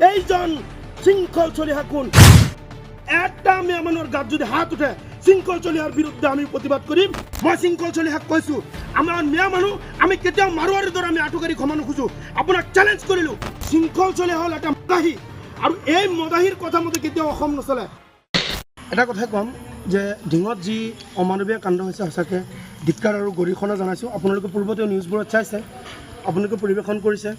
এইজন শৃঙ্খল চলিহা কোন একটা মেয়া মানুহৰ গাত যদি হাত উঠে শৃঙ্খল চলিহাৰ বিৰুদ্ধে আমি প্ৰতিবাদ কৰিম। মই শৃঙ্খল চলিহাক কৈছো আমাৰ মেয়া মানুহ আমি কেতিয়াও মাৰোৱাৰীৰ দৰে আমি আঁঠুকাৰি ক্ষমা নোখোজো। আপোনাক চেলেঞ্জ কৰিলো। শৃঙ্খল চলিহা হ'ল এটা মদাহী আৰু এই মদাহীৰ কথা মতে কেতিয়াও অসম নচলে। এটা কথাই ক'ম যে ঢিঙত যি অমানৱীয় কাণ্ড হৈছে সঁচাকৈ ধিক্কাৰ আৰু গৰিহণা জনাইছোঁ। আপোনালোকে পূৰ্বতে নিউজবোৰত চাইছে, আপোনালোকে পৰিৱেশন কৰিছে।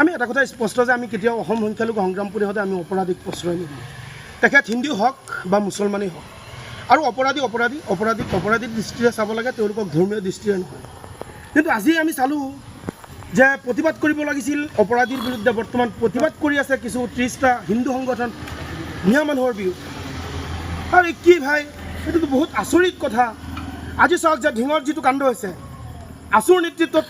আমি এটা কথা স্পষ্ট যে আমি কেতিয়াও অসম সংখ্যালঘু সংগ্ৰাম পৰিষদে আমি অপৰাধীক প্ৰশ্ৰয় নিদিওঁ। তেখেত হিন্দু হওক বা মুছলমানেই হওক, আৰু অপৰাধীৰ দৃষ্টিৰে চাব লাগে, তেওঁলোকক ধৰ্মীয় দৃষ্টিৰে নহয়। কিন্তু আজি আমি চালোঁ যে প্ৰতিবাদ কৰিব লাগিছিল অপৰাধীৰ বিৰুদ্ধে, বৰ্তমান প্ৰতিবাদ কৰি আছে কিছু 30টা হিন্দু সংগঠন মিয়া মানুহৰ বিৰুদ্ধে। আৰু কি ভাই, এইটোতো বহুত আচৰিত কথা। আজি চাওক যে ঢিঙৰ যিটো কাণ্ড হৈছে, আছুৰ নেতৃত্বত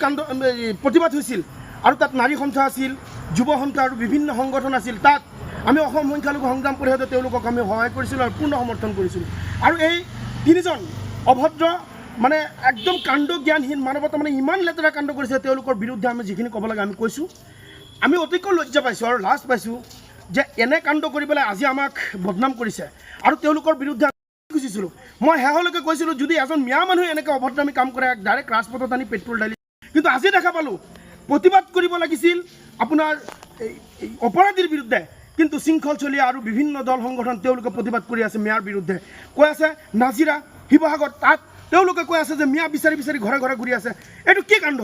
প্ৰতিবাদ হৈছিল আৰু তাত নাৰী সন্থা আছিল, যুৱ সন্থা আৰু বিভিন্ন সংগঠন আছিল। তাত আমি অসম সংখ্যালঘু সংগ্ৰাম পৰিষদে তেওঁলোকক আমি সহায় কৰিছিলোঁ আৰু পূৰ্ণ সমৰ্থন কৰিছিলোঁ। আৰু এই তিনিজন অভদ্ৰ মানে একদম কাণ্ড জ্ঞানহীন মানৱতা মানে ইমান লেতেৰা কাণ্ড কৰিছে, তেওঁলোকৰ বিৰুদ্ধে আমি যিখিনি ক'ব লাগে আমি কৈছোঁ। আমি অতিকৈ লজ্জা পাইছোঁ আৰু লাজ পাইছোঁ যে এনে কাণ্ড কৰি পেলাই আজি আমাক বদনাম কৰিছে আৰু তেওঁলোকৰ বিৰুদ্ধে খুজিছিলোঁ। মই শেহলৈকে কৈছিলোঁ যদি এজন মিয়া মানুহে এনেকৈ অভদ্ৰামী কাম কৰে ডাইৰেক্ট ৰাজপথত আনি পেট্ৰল ঢালি। কিন্তু আজি দেখা পালোঁ প্ৰতিবাদ কৰিব লাগিছিল আপোনাৰ অপৰাধীৰ বিৰুদ্ধে, কিন্তু শৃংখল চলিয়া আৰু বিভিন্ন দল সংগঠন তেওঁলোকে প্ৰতিবাদ কৰি আছে মিয়াৰ বিৰুদ্ধে। কৈ আছে নাজিৰা শিৱসাগৰ, তাত তেওঁলোকে কৈ আছে যে মিয়া বিচাৰি বিচাৰি ঘৰে ঘৰে ঘূৰি আছে। এইটো কি কাণ্ড?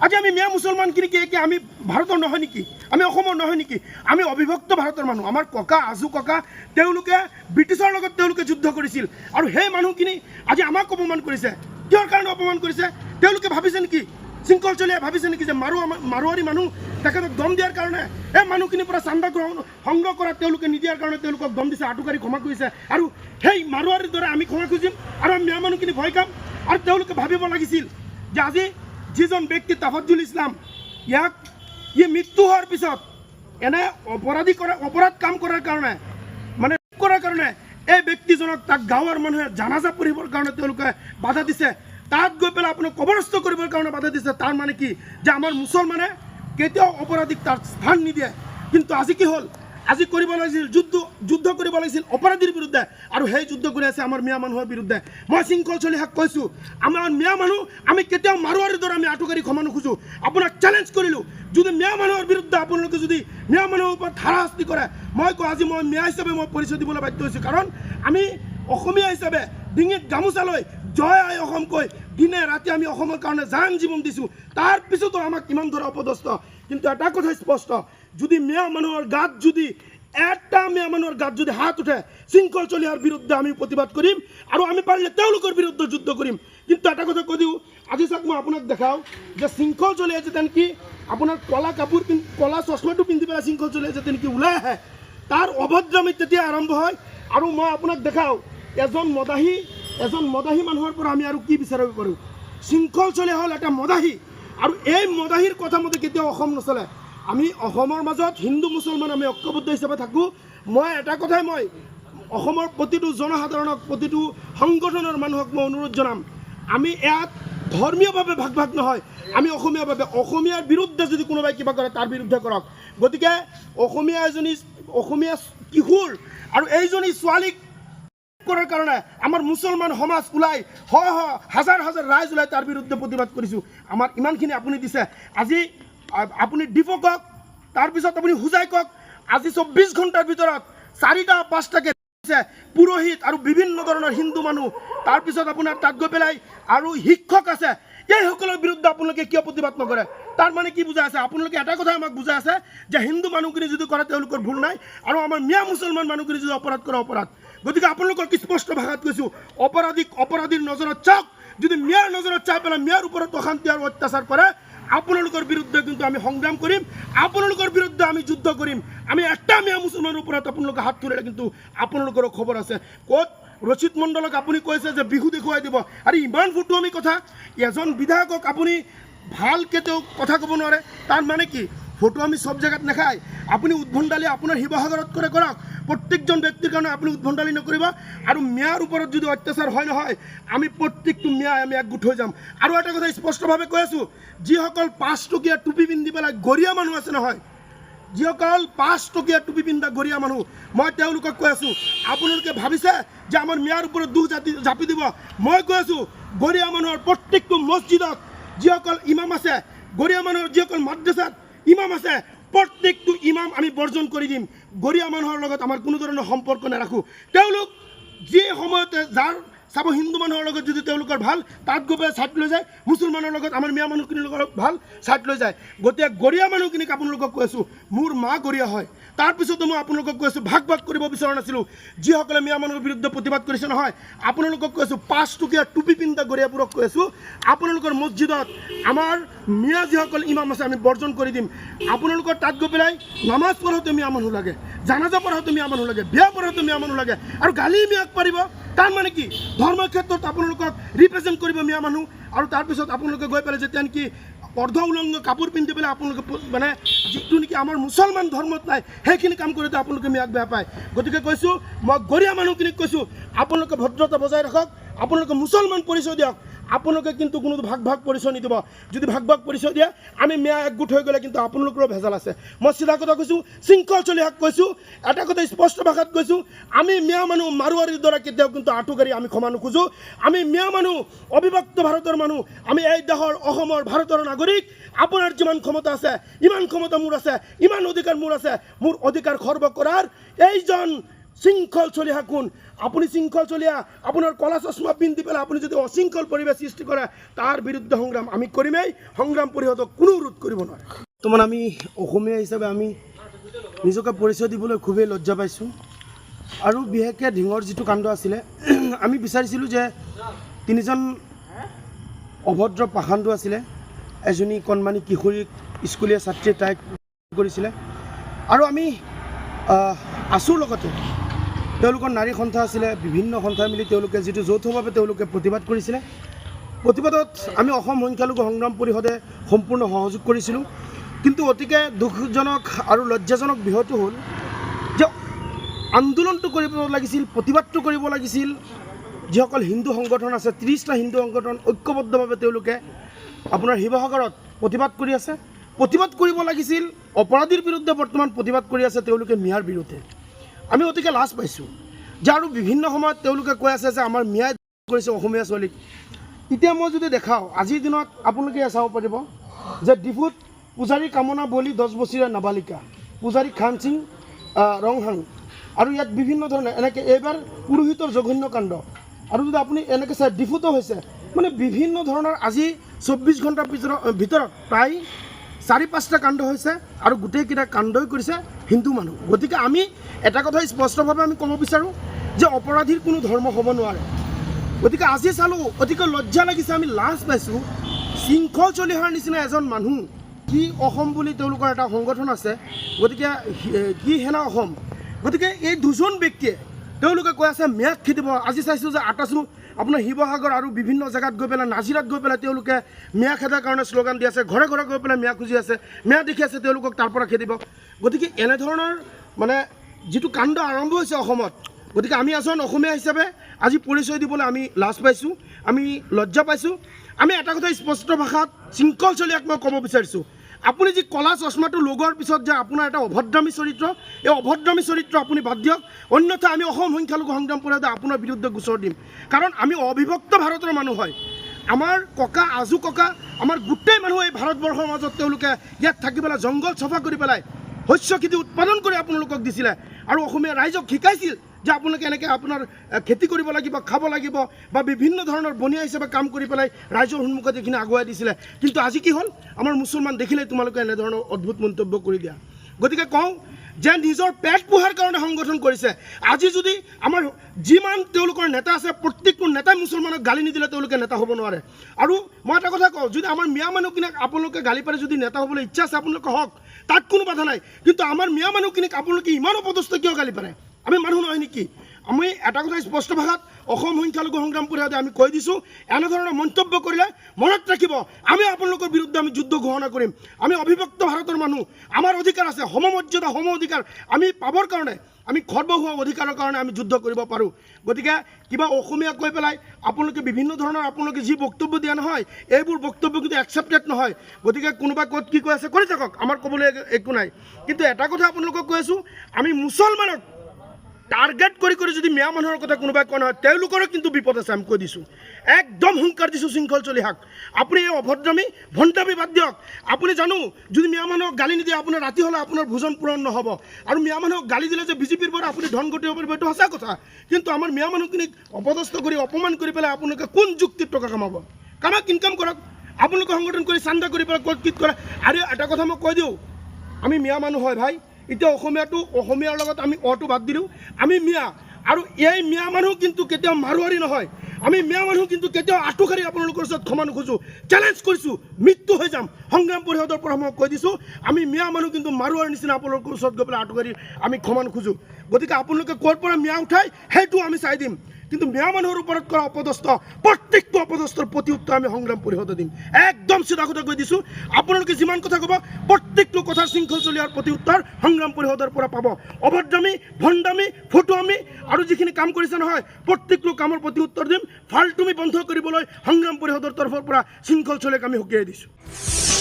আজি আমি মিয়া মুছলমানখিনি কি আমি ভাৰতৰ নহয় নেকি? আমি অসমৰ নহয় নেকি? আমি অবিভক্ত ভাৰতৰ মানুহ। আমাৰ ককা আজু ককা তেওঁলোকে ব্ৰিটিছৰ লগত তেওঁলোকে যুদ্ধ কৰিছিল আৰু সেই মানুহখিনি আজি আমাক অপমান কৰিছে। কিহৰ কাৰণে অপমান কৰিছে? তেওঁলোকে ভাবিছে নেকি, শৃংখল চলিয়াই ভাবিছে নেকি যে মাৰোৱাৰী মানুহ তেখেতক দম দিয়াৰ কাৰণে এই মানুহখিনিৰ পৰা চান্দা সংগ্ৰহ কৰা তেওঁলোকে নিদিয়াৰ কাৰণে তেওঁলোকক দম দিছে, আঁঠুকাৰি ক্ষমা কৰিছে। আৰু সেই মাৰোৱাৰীৰ দৰে আমি ক্ষমা খুজিম আৰু আমি মিয়া মানুহখিনি ভয় খাম? আৰু তেওঁলোকে ভাবিব লাগিছিল যে আজি যিজন ব্যক্তি তাফাজ্জুল ইছলাম, ইয়াক মৃত্যু হোৱাৰ পিছত এনে অপৰাধ কাম কৰাৰ কাৰণে এই ব্যক্তিজনক তাক গাঁৱৰ মানুহে জানাজা পঢ়িবৰ কাৰণে তেওঁলোকে বাধা দিছে, তাত গৈ পেলাই আপোনাক কবৰস্থ কৰিবৰ কাৰণে বাধা দিছে। তাৰ মানে কি যে আমাৰ মুছলমানে কেতিয়াও অপৰাধীক তাৰ স্থান নিদিয়ে। কিন্তু আজি কি হ'ল? আজি কৰিব লাগিছিল যুদ্ধ কৰিব লাগিছিল অপৰাধীৰ বিৰুদ্ধে, আৰু সেই যুদ্ধ কৰি আছে আমাৰ মিয়া মানুহৰ বিৰুদ্ধে। মই শৃংখল চলিহাক কৈছোঁ আমাৰ মিয়া মানুহ আমি কেতিয়াও মাৰোৱাৰীৰ দৰে আমি আঁঠুকাৰি ক্ষমা নোখোজোঁ। আপোনাক চেলেঞ্জ কৰিলোঁ, যদি মিয়া মানুহৰ বিৰুদ্ধে আপোনালোকে যদি মিয়া মানুহৰ ওপৰত হাৰাশাস্তি কৰে, মই কওঁ আজি মই মিয়া হিচাপে মই পৰিচয় দিবলৈ বাধ্য হৈছোঁ। কাৰণ আমি অসমীয়া হিচাপে ডিঙিত গামোচা লৈ জয় আই অসম কৈ দিনে ৰাতি আমি অসমৰ কাৰণে জান জীৱন দিছোঁ। তাৰ পিছতো আমাক ইমান ধৰা অপদস্থ। কিন্তু এটা কথা স্পষ্ট, যদি মিয়া মানুহৰ গাত যদি হাত উঠে শৃংখল চলিহাৰ বিৰুদ্ধে আমি প্ৰতিবাদ কৰিম আৰু আমি পাৰিলে তেওঁলোকৰ বিৰুদ্ধে যুদ্ধ কৰিম। কিন্তু এটা কথা কৈ দিওঁ, আজি চাওক মই আপোনাক দেখাওঁ যে শৃংখল চলিয়া যেতিয়া নেকি আপোনাৰ কলা চশমাটো পিন্ধি পেলাই শৃংখল চলিয়া যেতিয়া নেকি ওলাই আহে, তাৰ অভদ্ৰামী তেতিয়া আৰম্ভ হয়। আৰু মই আপোনাক দেখাওঁ এজন মদাহী মানুহৰ পৰা আমি আৰু কি বিচাৰিব পাৰোঁ? শৃংখল চলিয়া হ'ল এটা মদাহী, আৰু এই মদাহীৰ কথা মতে কেতিয়াও অসম নচলে। আমি অসমৰ মাজত হিন্দু মুছলমান আমি ঐক্যবদ্ধ হিচাপে থাকোঁ। মই এটা কথাই মই অসমৰ প্ৰতিটো জনসাধাৰণক প্ৰতিটো সংগঠনৰ মানুহক মই অনুৰোধ জনাম, আমি ইয়াত ধৰ্মীয়ভাৱে ভাগ নহয়, আমি অসমীয়াৰ বিৰুদ্ধে যদি কোনোবাই কিবা কৰে তাৰ বিৰুদ্ধে কৰক। গতিকে অসমীয়া কিশোৰ আৰু এইজনী ছোৱালীক কৰাৰ কাৰণে আমাৰ মুছলমান সমাজ ওলাই হাজাৰ ৰাইজ ওলাই তাৰ বিৰুদ্ধে প্ৰতিবাদ কৰিছোঁ। আমাৰ ইমানখিনি আপুনি দিছে, আজি আপুনি ডিফ কওক, তাৰপিছত আপুনি হুজাই কওক। আজি 24 ঘণ্টাৰ ভিতৰত 4টা-5টাকে পুৰোহিত আৰু বিভিন্ন ধৰণৰ হিন্দু মানুহ, তাৰপিছত আপোনাৰ তাত গৈ পেলাই আৰু শিক্ষক আছে, এইসকলৰ বিৰুদ্ধে আপোনালোকে কিয় প্ৰতিবাদ নকৰে? তাৰ মানে কি বুজাই আছে? আপোনালোকে এটা কথাই আমাক বুজাই আছে যে হিন্দু মানুহখিনি যদি কৰে তেওঁলোকৰ ভুল নাই, আৰু আমাৰ মিয়া মুছলমান মানুহখিনি যদি অপৰাধ কৰে অপৰাধ। গতিকে আপোনালোকক স্পষ্ট ভাষাত কৈছোঁ, অপৰাধীৰ নজৰত চাওক। যদি মিয়াৰ নজৰত চাই পেলাই মিয়াৰ ওপৰত অশান্তি আৰু অত্যাচাৰ কৰে, আপোনালোকৰ বিৰুদ্ধে কিন্তু আমি সংগ্ৰাম কৰিম, আপোনালোকৰ বিৰুদ্ধে আমি যুদ্ধ কৰিম। আমি এটা মিয়া মুছলমানৰ ওপৰত আপোনালোকে হাত তুলিলে কিন্তু আপোনালোকৰো খবৰ আছে। ক'ত ৰচিত মণ্ডলক আপুনি কৈছে যে বিহু দেখুৱাই দিব, আৰু ইমান ফুটুৱামি কথা। এজন বিধায়কক আপুনি ভালকৈ তেওঁ কথা ক'ব নোৱাৰে, তাৰ মানে কি? ফটুৱামি চব জেগাত নাখায়। আপুনি উদ্ভণ্ডালি আপোনাৰ শিৱসাগৰত কৰক, প্ৰত্যেকজন ব্যক্তিৰ কাৰণে আপুনি উদ্ভণ্ডালি নকৰিব। আৰু মিয়াৰ ওপৰত যদি অত্যাচাৰ হয় নহয়, আমি প্ৰত্যেকটো মিয়াই আমি একগোট হৈ যাম। আৰু এটা কথা স্পষ্টভাৱে কৈ আছোঁ, যিসকল 5 টকীয়া টুপি পিন্ধি পেলাই গৰীয়া মানুহ আছে নহয়, যিসকল 5 টকীয়া টুপি পিন্ধা গৰিয়া মানুহ মই তেওঁলোকক কৈ আছোঁ আপোনালোকে ভাবিছে যে আমাৰ মিয়াৰ ওপৰত দুখ জাপি দিব মই কৈ আছোঁ গৰিয়া মানুহৰ প্ৰত্যেকটো মছজিদত যিসকল ইমাম আছে গৰিয়া মানুহৰ যিসকল মাদ্ৰাছাত ইমাম আছে প্ৰত্যেকটো ইমাম আমি বৰ্জন কৰি দিম গৰিয়া মানুহৰ লগত আমাৰ কোনো ধৰণৰ সম্পৰ্ক নাৰাখোঁ তেওঁলোক যি সময়তে যাৰ চাব হিন্দু মানুহৰ লগত যদি তেওঁলোকৰ ভাল তাত গৈ পেলাই ছাইড লৈ যায় মুছলমানৰ লগত আমাৰ মিয়া মানুহখিনিৰ লগত ভাল ছাইড লৈ যায় গতিকে গৰিয়া মানুহখিনিক আপোনালোকক কৈ আছোঁ মোৰ মা গৰিয়া হয় তাৰপিছতো মই আপোনালোকক কৈ আছোঁ ভাগ কৰিব বিচৰা নাছিলোঁ যিসকলে মিয়া মানুহৰ বিৰুদ্ধে প্ৰতিবাদ কৰিছে নহয় আপোনালোকক কৈ আছোঁ 5 টকীয়া টুপি পিন্ধা গৰিয়াবোৰক কৈ আছোঁ আপোনালোকৰ মছজিদত আমাৰ মিয়া যিসকল ইমাম আছে আমি বৰ্জন কৰি দিম আপোনালোকৰ তাত গৈ পেলাই নামাজ পঢ়োঁতে মিয়া মানুহ লাগে জানাজা পঢ়োঁতে মিয়া মানুহ লাগে বিয়া পঢ়োঁতে মিয়া মানুহ লাগে আৰু গালি মিয়াক পাৰিব তাৰ মানে কি ধৰ্মৰ ক্ষেত্ৰত আপোনালোকক ৰিপ্ৰেজেণ্ট কৰিব মিয়া মানুহ আৰু তাৰপিছত আপোনালোকে গৈ পেলাই যেতিয়া নেকি অৰ্ধ উলংগ কাপোৰ পিন্ধি পেলাই আপোনালোকে মানে যিটো নেকি আমাৰ মুছলমান ধৰ্মত নাই সেইখিনি কাম কৰোঁতে আপোনালোকে মিয়াক বেয়া পায় গতিকে কৈছোঁ মই গৰিয়া মানুহখিনিক কৈছোঁ আপোনালোকে ভদ্ৰতা বজাই ৰাখক আপোনালোকে মুছলমান পৰিচয় দিয়ক আপোনালোকে কিন্তু কোনো ভাগ পৰিচয় নিদিব যদি ভাগ পৰিচয় দিয়ে আমি মিয়া একগোট হৈ গ'লে কিন্তু আপোনালোকৰো ভেজাল আছে মই চিধা কথা কৈছোঁ শৃংখল চলিহাক কৈছোঁ এটা কথা স্পষ্ট ভাষাত কৈছোঁ আমি মিয়া মানুহ মাৰোৱাৰীৰ দ্বাৰা কেতিয়াও কিন্তু আঁঠুকাৰি আমি ক্ষমা নোখোজোঁ আমি মিয়া মানুহ অবিভক্ত ভাৰতৰ মানুহ আমি এই দেশৰ অসমৰ ভাৰতৰ নাগৰিক আপোনাৰ যিমান ক্ষমতা আছে ইমান ক্ষমতা মোৰ আছে ইমান অধিকাৰ মোৰ আছে মোৰ অধিকাৰ খৰ্ব কৰাৰ এইজন শৃংখল চলিহা কোন আপুনি শৃংখল চলিয়া আপোনাৰ কলা চশমা পিন্ধি পেলাই আপুনি যদি অশৃংখল পৰিৱেশ সৃষ্টি কৰে তাৰ বিৰুদ্ধে সংগ্ৰাম আমি কৰিমেই সংগ্ৰাম পৰিষদক কোনো ৰোধ কৰিব নোৱাৰে বৰ্তমান আমি অসমীয়া হিচাপে আমি নিজকে পৰিচয় দিবলৈ খুবেই লজ্জা পাইছোঁ আৰু বিশেষকৈ ঢিঙৰ যিটো কাণ্ড আছিলে আমি বিচাৰিছিলোঁ যে তিনিজন অভদ্ৰ পাষাণ্ড আছিলে এজনী কণমানি কিশোৰীক স্কুলীয়া ছাত্ৰীয়ে তাইক কৰিছিলে আৰু আমি আছোঁ লগতে তেওঁলোকৰ নাৰী সন্থা আছিলে বিভিন্ন সন্থাই মিলি তেওঁলোকে যিটো যৌথভাৱে তেওঁলোকে প্ৰতিবাদ কৰিছিলে প্ৰতিবাদত আমি অসম সংখ্যালঘু সংগ্ৰাম পৰিষদে সম্পূৰ্ণ সহযোগ কৰিছিলোঁ কিন্তু অতিকে দুখজনক আৰু লজ্জাজনক বিষয়টো হ'ল যে আন্দোলনটো কৰিব লাগিছিল প্ৰতিবাদটো কৰিব লাগিছিল যিসকল হিন্দু সংগঠন আছে 30টা হিন্দু সংগঠন ঐক্যবদ্ধভাৱে তেওঁলোকে আপোনাৰ শিৱসাগৰত প্ৰতিবাদ কৰি আছে প্ৰতিবাদ কৰিব লাগিছিল অপৰাধীৰ বিৰুদ্ধে বৰ্তমান প্ৰতিবাদ কৰি আছে তেওঁলোকে মিয়াৰ বিৰুদ্ধে আমি অতিকে লাজ পাইছোঁ যে আৰু বিভিন্ন সময়ত তেওঁলোকে কৈ আছে যে আমাৰ মিয়াই কৰিছে অসমীয়া ছোৱালীক এতিয়া মই যদি দেখাওঁ আজিৰ দিনত আপোনালোকে চাব পাৰিব যে ডিফুত পূজাৰী কামনা বলি 10 বছৰীয়া নাবালিকা পূজাৰী খান সিং ৰংহাং আৰু ইয়াত বিভিন্ন ধৰণৰ এনেকৈ এইবাৰ পুৰোহিতৰ জঘন্য কাণ্ড আৰু যদি আপুনি এনেকৈ চাই ডিফুতো হৈছে মানে বিভিন্ন ধৰণৰ আজি 24 ঘণ্টাৰ ভিতৰত প্ৰায় 4-5টা কাণ্ড হৈছে আৰু গোটেইকেইটা কাণ্ডই কৰিছে হিন্দু মানুহ গতিকে আমি এটা কথা স্পষ্টভাৱে আমি ক'ব বিচাৰোঁ যে অপৰাধীৰ কোনো ধৰ্ম হ'ব নোৱাৰে গতিকে আজি চালোঁ অতিকে লজ্জা লাগিছে আমি লাজ পাইছোঁ শৃংখল চলিহাৰ নিচিনা এজন মানুহ কি অসম বুলি তেওঁলোকৰ এটা সংগঠন আছে গতিকে কি সেনা অসম গতিকে এই দুজন ব্যক্তিয়ে তেওঁলোকে কৈ আছে মেয়াক খেদিব আজি চাইছোঁ যে আটাচু আপোনাৰ শিৱসাগৰ আৰু বিভিন্ন জেগাত গৈ পেলাই নাজিৰাত গৈ পেলাই তেওঁলোকে মেয়া খেদাৰ কাৰণে শ্লোগান দি আছে ঘৰে ঘৰে গৈ পেলাই মেয়া খুজি আছে মেয়া দেখি আছে তেওঁলোকক তাৰ পৰা খেদিব গতিকে এনেধৰণৰ মানে যিটো কাণ্ড আৰম্ভ হৈছে অসমত গতিকে আমি এজন অসমীয়া হিচাপে আজি পৰিচয় দিবলৈ আমি লাজ পাইছোঁ আমি লজ্জা পাইছোঁ আমি এটা কথা স্পষ্ট ভাষাত শৃংখল চলিয়াক মই ক'ব বিচাৰিছোঁ আপুনি যি কলা চশমাটো লগোৱাৰ পিছত যে আপোনাৰ এটা অভদ্ৰামী চৰিত্ৰ এই অভদ্ৰামী চৰিত্ৰ আপুনি বাদ দিয়ক অন্যথা আমি অসম সংখ্যালঘু সংগ্ৰাম পৰিষদে আপোনাৰ বিৰুদ্ধে গোচৰ দিম কাৰণ আমি অবিভক্ত ভাৰতৰ মানুহ হয় আমাৰ ককা আজু ককা আমাৰ গোটেই মানুহ এই ভাৰতবৰ্ষৰ মাজত তেওঁলোকে ইয়াত থাকি পেলাই জংঘল চফা কৰি পেলাই শস্য খেতি উৎপাদন কৰি আপোনালোকক দিছিলে আৰু অসমীয়া ৰাইজক শিকাইছিল যে আপোনালোকে এনেকৈ আপোনাৰ খেতি কৰিব লাগিব খাব লাগিব বা বিভিন্ন ধৰণৰ বনিয়া হিচাপে কাম কৰি পেলাই ৰাইজৰ সন্মুখত এইখিনি আগুৱাই দিছিলে কিন্তু আজি কি হ'ল আমাৰ মুছলমান দেখিলে তোমালোকে এনেধৰণৰ অদ্ভুত মন্তব্য কৰি দিয়া গতিকে কওঁ যে নিজৰ পেট পোহাৰ কাৰণে সংগঠন কৰিছে আজি যদি আমাৰ যিমান তেওঁলোকৰ নেতা আছে প্ৰত্যেকটো নেতাই মুছলমানক গালি নিদিলে তেওঁলোকে নেতা হ'ব নোৱাৰে আৰু মই এটা কথা কওঁ যদি আমাৰ মিয়া মানুহখিনিক আপোনালোকে গালি পাৰে যদি নেতা হ'বলৈ ইচ্ছা আছে আপোনালোকে হওক তাত কোনো বাধা নাই কিন্তু আমাৰ মিয়া মানুহখিনিক আপোনালোকে ইমান অপদস্থ কিয় গালি পাৰে আমি মানুহ নহয় নেকি আমি এটা কথা স্পষ্ট ভাষাত অসম সংখ্যালঘু সংগ্ৰাম পৰিষদে আমি কৈ দিছোঁ, এনেধৰণৰ মন্তব্য কৰিলে মনত ৰাখিব আমি আপোনালোকৰ বিৰুদ্ধে আমি যুদ্ধ ঘোষণা কৰিম। আমি অবিভক্ত ভাৰতৰ মানুহ, আমাৰ অধিকাৰ আছে, সমমৰ্যাদা সম অধিকাৰ আমি পাবৰ কাৰণে, আমি সৰ্বভৌম অধিকাৰৰ কাৰণে আমি যুদ্ধ কৰিব পাৰোঁ। গতিকে কিবা অসমীয়া কৈ পেলাই আপোনালোকে বিভিন্ন ধৰণৰ আপোনালোকে যি বক্তব্য দিয়া নহয়, এইবোৰ বক্তব্য কিন্তু একচেপ্টেড নহয়। গতিকে কোনোবা ক'ত কি কৈ আছে কৰি থাকক, আমাৰ ক'বলৈ একো নাই। কিন্তু এটা কথা আপোনালোকক কৈ আছোঁ, আমি মুছলমানক টাৰ্গেট কৰি যদি মিয়া মানুহৰ কথা কোনোবাই কোৱা নহয়, তেওঁলোকৰো কিন্তু বিপদ আছে। আমি কৈ দিছোঁ, একদম হুংকাৰ দিছোঁ শৃংখল চলিহাক। আপুনি এই অভদ্ৰামী ভণ্ডামী বাদ দিয়ক। আপুনি জানো যদি মিয়া মানুহক গালি নিদিয়ে আপোনাৰ ৰাতি হ'লে আপোনাৰ ভোজন পূৰণ নহ'ব। আৰু মিয়া মানুহক গালি দিলে যে বিজেপিৰ পৰা আপুনি ধন ঘটিব পাৰিব, এইটো সঁচা কথা। কিন্তু আমাৰ মিয়া মানুহখিনিক অপদস্থ কৰি অপমান কৰি পেলাই আপোনালোকে কোন যুক্তিত টকা কামাব? কামাক ইনকাম কৰক, আপোনালোকে সংগঠন কৰি চান্দা কৰি পেলাই ক'ত কি কৰে। আৰু এটা কথা মই কৈ দিওঁ, আমি মিয়া মানুহ হয় ভাই। এতিয়া অসমীয়াৰ লগত আমি অটো বাদ দিলোঁ, আমি মিয়া। আৰু এই মিয়া মানুহ কিন্তু কেতিয়াও মাৰোৱাৰী নহয়। আমি মিয়া মানুহ কিন্তু কেতিয়াও আঁঠুকাৰি আপোনালোকৰ ওচৰত ক্ষমা নোখোজোঁ, চেলেঞ্জ কৰিছোঁ, মৃত্যু হৈ যাম। সংগ্ৰাম পৰিষদৰ পৰা মই কৈ দিছোঁ, আমি মিয়া মানুহ কিন্তু মাৰোৱাৰীৰ নিচিনা আপোনালোকৰ ওচৰত গৈ পেলাই আঁঠুকাৰি আমি ক্ষমা নোখোজোঁ। গতিকে আপোনালোকে ক'ৰ পৰা মিয়া উঠাই সেইটো আমি চাই দিম। কিন্তু মিয়া মানুহৰ ওপৰত কৰা অপদস্থ প্ৰত্যেকটো অপদস্থৰ প্ৰতি উত্তৰ আমি সংগ্ৰাম পৰিষদে দিম। একদম চিধা কথা কৈ দিছোঁ, আপোনালোকে যিমান কথা ক'ব প্ৰত্যেকটো কথাৰ শৃংখল চলিহাৰ প্ৰতি উত্তৰ সংগ্ৰাম পৰিষদৰ পৰা পাব। অভদ্ৰামী ভণ্ডামী ফটুৱামী আৰু যিখিনি কাম কৰিছে নহয়, প্ৰত্যেকটো কামৰ প্ৰতি উত্তৰ দিম। ফাল্টুমি বন্ধ কৰিবলৈ সংগ্ৰাম পৰিষদৰ তৰফৰ পৰা শৃংখল চলিহাক আমি সকীয়াই দিছোঁ।